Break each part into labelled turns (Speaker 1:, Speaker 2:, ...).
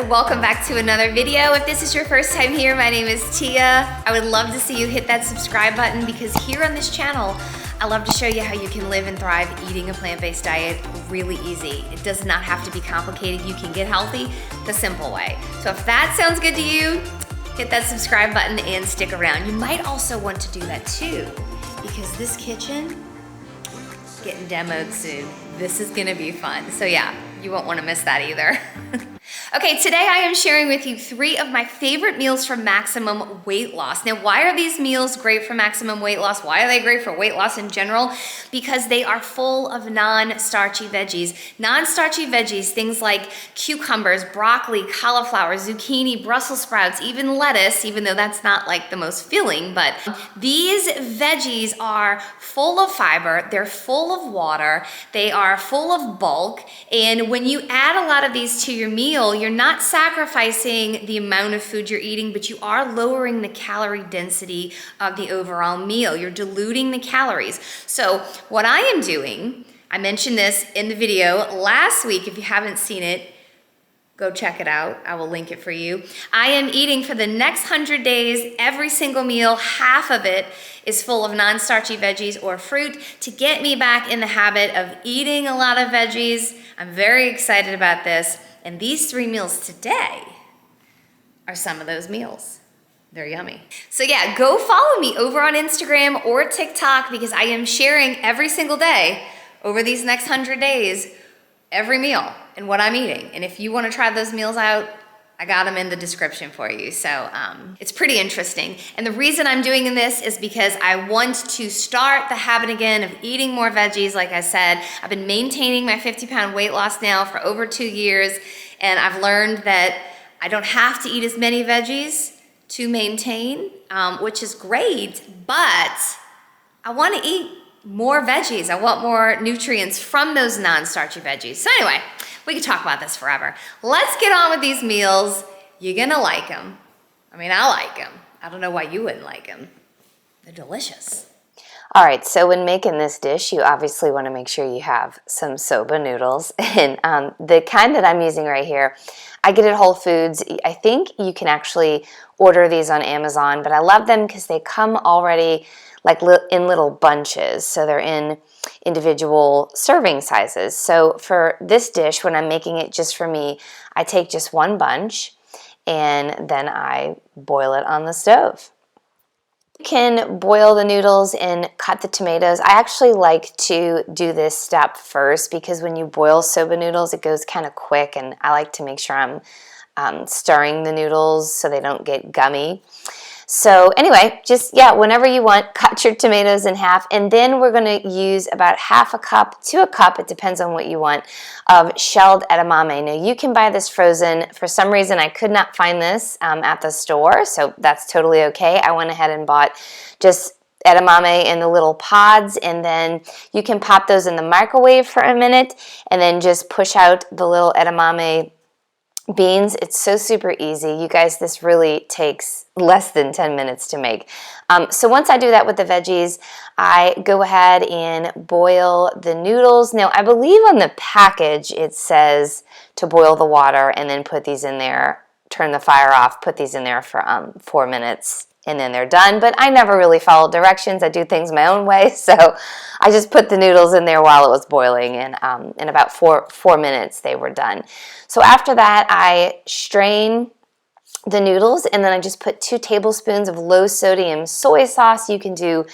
Speaker 1: welcome back to another video. If this is your first time here, my name is Tia. I would love to see you hit that subscribe button because here on this channel, I love to show you how you can live and thrive eating a plant-based diet really easy. It does not have to be complicated. You can get healthy the simple way. So if that sounds good to you, hit that subscribe button and stick around. You might also want to do that too because this kitchen is getting demoed soon. This is gonna be fun. So yeah, you won't want to miss that either. Okay, today I am sharing with you 3 of my favorite meals for maximum weight loss. Now, why are these meals great for maximum weight loss? Why are they great for weight loss in general? Because they are full of non-starchy veggies. Non-starchy veggies, things like cucumbers, broccoli, cauliflower, zucchini, Brussels sprouts, even lettuce, even though that's not like the most filling, but these veggies are full of fiber, they're full of water, they are full of bulk, and when you add a lot of these to your meal, you're not sacrificing the amount of food you're eating, but you are lowering the calorie density of the overall meal. You're diluting the calories. So what I am doing, I mentioned this in the video last week. If you haven't seen it, go check it out. I will link it for you. I am eating for the next 100 days, every single meal, half of it is full of non-starchy veggies or fruit to get me back in the habit of eating a lot of veggies. I'm very excited about this. And these 3 meals today are some of those meals. They're yummy. So yeah, go follow me over on Instagram or TikTok because I am sharing every single day over these next 100 days, every meal and what I'm eating. And if you want to try those meals out, I got them in the description for you. So it's pretty interesting. And the reason I'm doing this is because I want to start the habit again of eating more veggies. Like I said, I've been maintaining my 50-pound weight loss now for over 2 years. And I've learned that I don't have to eat as many veggies to maintain, which is great, but I want to eat more veggies. I want more nutrients from those non-starchy veggies. So anyway, we could talk about this forever. Let's get on with these meals. You're gonna like them. I mean, I like them. I don't know why you wouldn't like them. They're delicious.
Speaker 2: All right, so when making this dish, you obviously want to make sure you have some Soba noodles. And the kind that I'm using right here, I get at Whole Foods. I think you can actually order these on Amazon, but I love them because they come already like in little bunches. So they're in individual serving sizes. So for this dish, when I'm making it just for me, I take just 1 bunch and then I boil it on the stove. You can boil the noodles and cut the tomatoes. I actually like to do this step first because when you boil Soba noodles, it goes kind of quick, and I like to make sure I'm stirring the noodles so they don't get gummy. So anyway, just, yeah, whenever you want, cut your tomatoes in half, and then we're going to use about half a cup to a cup, it depends on what you want, of shelled edamame. Now, you can buy this frozen. For some reason, I could not find this at the store, so that's totally okay. I went ahead and bought just edamame in the little pods, and then you can pop those in the microwave for a minute, and then just push out the little edamame beans. It's so super easy. You guys, this really takes less than 10 minutes to make. So once I do that with the veggies, I go ahead and boil the noodles. Now, I believe on the package it says to boil the water and then put these in there, turn the fire off, put these in there for 4 minutes, and then they're done. But I never really follow directions. I do things my own way. So I just put the noodles in there while it was boiling, and in about four minutes they were done. So after that, I strain the noodles, and then I just put 2 tablespoons of low sodium soy sauce. You can do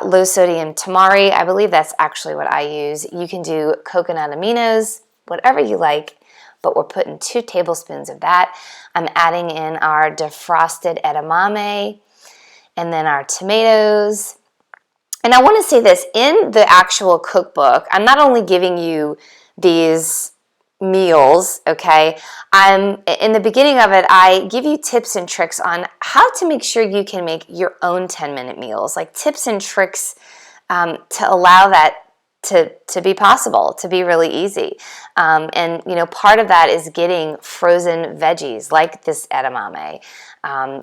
Speaker 2: low sodium tamari. I believe that's actually what I use. You can do coconut aminos, whatever you like, but we're putting 2 tablespoons of that. I'm adding in our defrosted edamame and then our tomatoes. And I want to say this, in the actual cookbook, I'm not only giving you these meals, okay? In the beginning of it, I give you tips and tricks on how to make sure you can make your own 10-minute meals, like tips and tricks to allow that to be possible, to be really easy. And you know, part of that is getting frozen veggies like this edamame,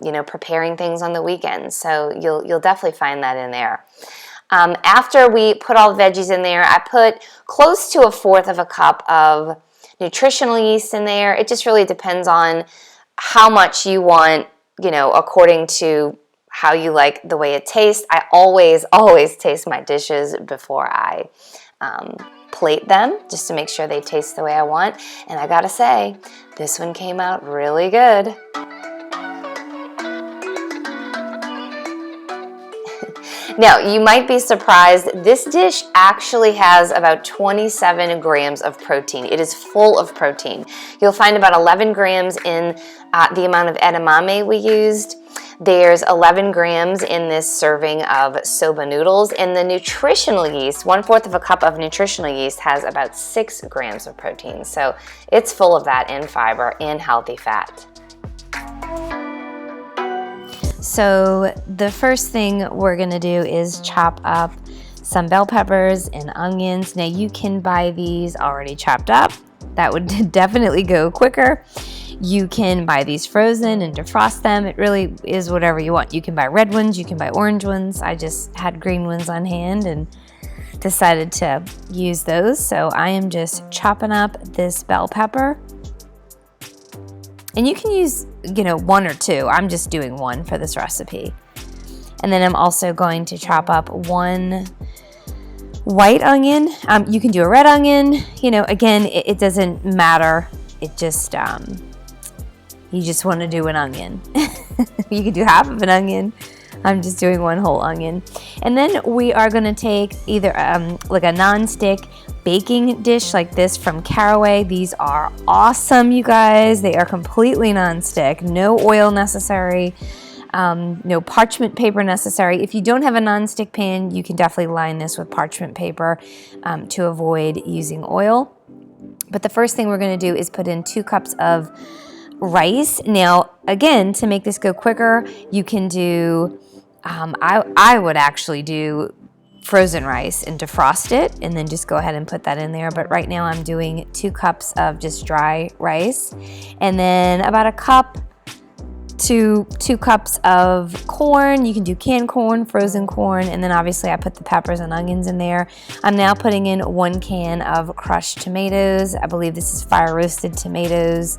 Speaker 2: you know, preparing things on the weekends. So you'll definitely find that in there. After we put all the veggies in there, I put close to 1/4 of a cup of nutritional yeast in there. It just really depends on how much you want, you know, according to how you like the way it tastes. I always taste my dishes before I plate them, just to make sure they taste the way I want. And I gotta say, this one came out really good. Now, you might be surprised, this dish actually has about 27 grams of protein. It is full of protein. You'll find about 11 grams in the amount of edamame we used. There's 11 grams in this serving of soba noodles, and the nutritional yeast, 1/4 of a cup of nutritional yeast, has about 6 grams of protein. So it's full of that in fiber and healthy fat. So the first thing we're gonna do is chop up some bell peppers and onions. Now you can buy these already chopped up. That would definitely go quicker. You can buy these frozen and defrost them. It really is whatever you want. You can buy red ones, you can buy orange ones. I just had green ones on hand and decided to use those. So I am just chopping up this bell pepper. And you can use, you know, 1 or 2. I'm just doing 1 for this recipe. And then I'm also going to chop up 1 white onion. You can do a red onion. You know, again, it doesn't matter. It just, you just want to do an onion. You could do half of an onion. I'm just doing 1 whole onion. And then we are going to take either like a non-stick baking dish like this from Caraway. These are awesome, you guys. They are completely non-stick. No oil necessary. No parchment paper necessary. If you don't have a non-stick pan, you can definitely line this with parchment paper to avoid using oil. But the first thing we're going to do is put in 2 cups of rice. Now, again, to make this go quicker, you can do, I would actually do frozen rice and defrost it and then just go ahead and put that in there. But right now I'm doing 2 cups of just dry rice, and then about a cup to 2 cups of corn. You can do canned corn, frozen corn, and then obviously I put the peppers and onions in there. I'm now putting in 1 can of crushed tomatoes. I believe this is fire roasted tomatoes.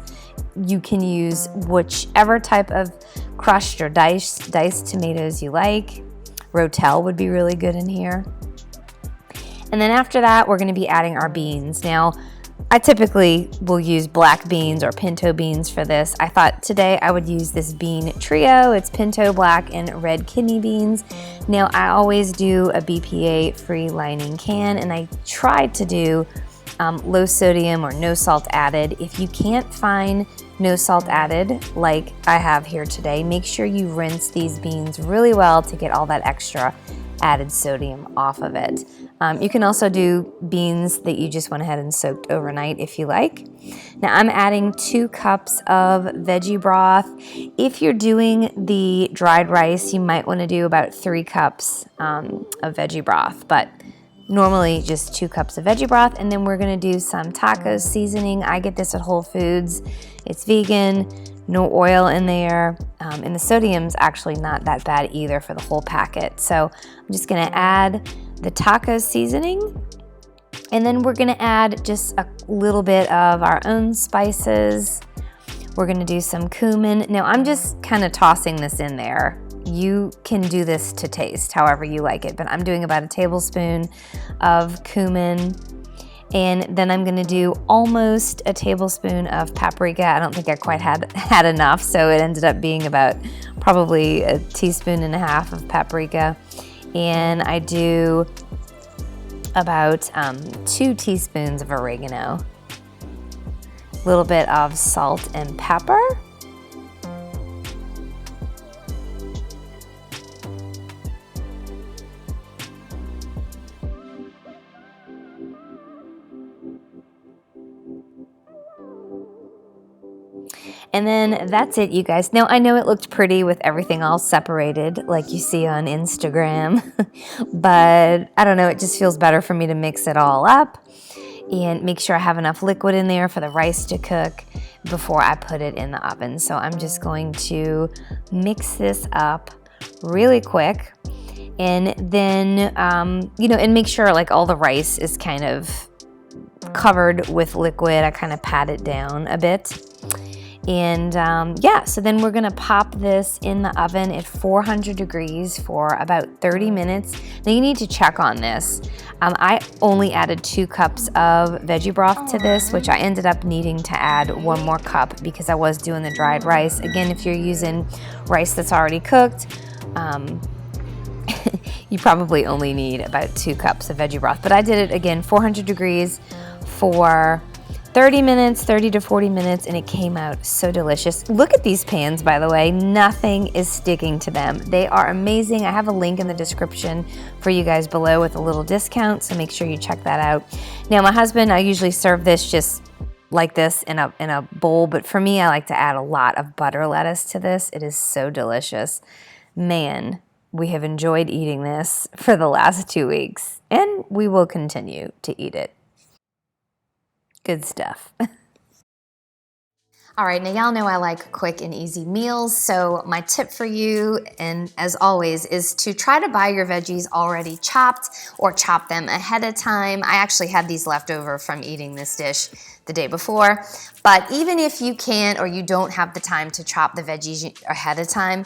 Speaker 2: You can use whichever type of crushed or diced tomatoes you like. Rotel would be really good in here. And then after that, we're gonna be adding our beans. Now, I typically will use black beans or pinto beans for this. I thought today I would use this bean trio. It's pinto, black, and red kidney beans. Now, I always do a BPA-free lining can, and I tried to do low sodium or no salt added. If you can't find no salt added like I have here today, make sure you rinse these beans really well to get all that extra added sodium off of it. You can also do beans that you just went ahead and soaked overnight if you like. Now I'm adding 2 cups of veggie broth. If you're doing the dried rice, you might want to do about 3 cups of veggie broth, but normally just 2 cups of veggie broth. And then we're gonna do some taco seasoning. I get this at Whole Foods. It's vegan, no oil in there, and the sodium's actually not that bad either for the whole packet. So I'm just gonna add the taco seasoning, and then we're gonna add just a little bit of our own spices. We're gonna do some cumin. Now I'm just kind of tossing this in there. You can do this to taste however you like it, but I'm doing about a tablespoon of cumin. And then I'm gonna do almost a tablespoon of paprika. I don't think I quite had enough, so it ended up being about probably a teaspoon and a half of paprika. And I do about 2 teaspoons of oregano, a little bit of salt and pepper. And then that's it, you guys. Now, I know it looked pretty with everything all separated like you see on Instagram, but I don't know, it just feels better for me to mix it all up and make sure I have enough liquid in there for the rice to cook before I put it in the oven. So I'm just going to mix this up really quick, and then, and make sure like all the rice is kind of covered with liquid. I kind of pat it down a bit. And yeah, so then we're gonna pop this in the oven at 400 degrees for about 30 minutes. Now you need to check on this. I only added 2 cups of veggie broth to this, which I ended up needing to add 1 more cup because I was doing the dried rice. Again, if you're using rice that's already cooked, you probably only need about 2 cups of veggie broth. But I did it again, 400 degrees for 30 minutes, 30 to 40 minutes, and it came out so delicious. Look at these pans, by the way. Nothing is sticking to them. They are amazing. I have a link in the description for you guys below with a little discount, so make sure you check that out. Now, my husband, I usually serve this just like this in a bowl, but for me, I like to add a lot of butter lettuce to this. It is so delicious. Man, we have enjoyed eating this for the last 2 weeks, and we will continue to eat it. Good stuff. All right, now y'all know I like quick and easy meals, so my tip for you, and as always, is to try to buy your veggies already chopped or chop them ahead of time. I actually had these left over from eating this dish the day before, but even if you can't or you don't have the time to chop the veggies ahead of time,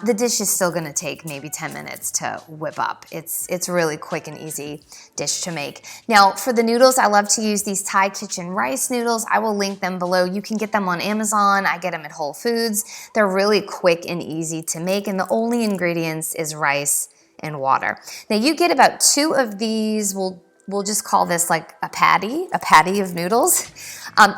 Speaker 2: the dish is still gonna take maybe 10 minutes to whip up. It's really quick and easy dish to make. Now, for the noodles, I love to use these Thai kitchen rice noodles. I will link them below. You can get them on Amazon. I get them at Whole Foods. They're really quick and easy to make, and the only ingredients is rice and water. Now, you get about 2 of these. We'll just call this like a patty of noodles.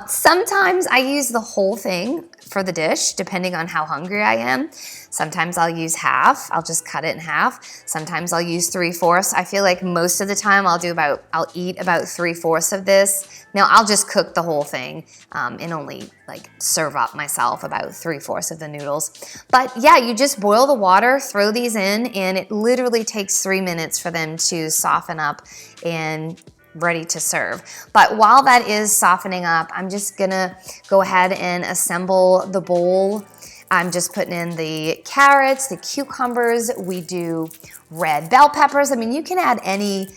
Speaker 2: Sometimes I use the whole thing for the dish, depending on how hungry I am. Sometimes I'll use half. I'll just cut it in half. Sometimes I'll use 3/4. I feel like most of the time I'll eat about 3/4 of this. Now I'll just cook the whole thing and only like serve up myself about 3/4 of the noodles. But yeah, you just boil the water, throw these in, and it literally takes 3 minutes for them to soften up and ready to serve. But while that is softening up, I'm just gonna go ahead and assemble the bowl. I'm just putting in the carrots, the cucumbers. We do red bell peppers. I mean, you can add any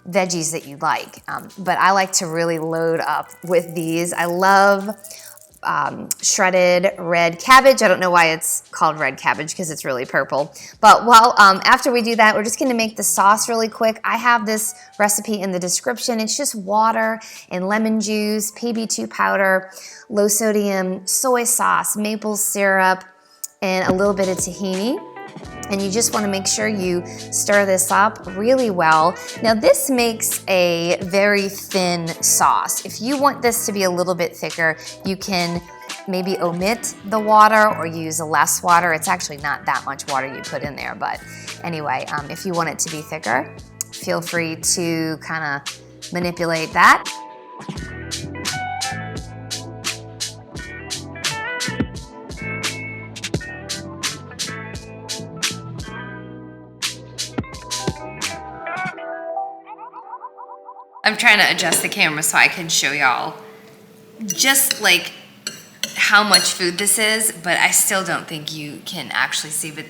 Speaker 2: veggies that you like, but I like to really load up with these. I love shredded red cabbage. I don't know why it's called red cabbage because it's really purple. But after we do that, we're just gonna make the sauce really quick. I have this recipe in the description. It's just water and lemon juice, PB2 powder, low sodium soy sauce, maple syrup, and a little bit of tahini. And you just want to make sure you stir this up really well. Now this makes a very thin sauce. If you want this to be a little bit thicker, you can maybe omit the water or use less water. It's actually not that much water you put in there, but anyway, if you want it to be thicker, feel free to kind of manipulate that. I'm trying to adjust the camera so I can show y'all just like how much food this is, but I still don't think you can actually see, but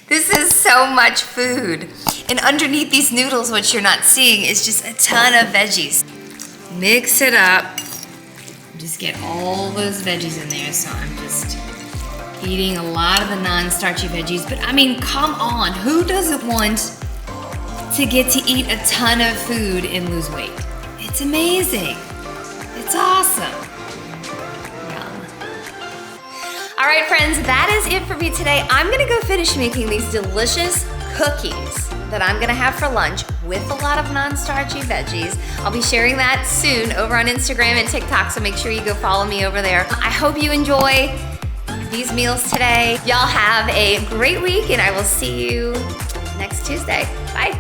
Speaker 2: this is so much food. And underneath these noodles, what you're not seeing is just a ton of veggies. Mix it up. Just get all those veggies in there, so I'm just eating a lot of the non-starchy veggies. But I mean, come on, who doesn't want to get to eat a ton of food and lose weight? It's amazing. It's awesome. Yum. All right, friends, that is it for me today. I'm gonna go finish making these delicious cookies that I'm gonna have for lunch with a lot of non-starchy veggies. I'll be sharing that soon over on Instagram and TikTok, so make sure you go follow me over there. I hope you enjoy these meals today. Y'all have a great week, and I will see you next Tuesday. Bye.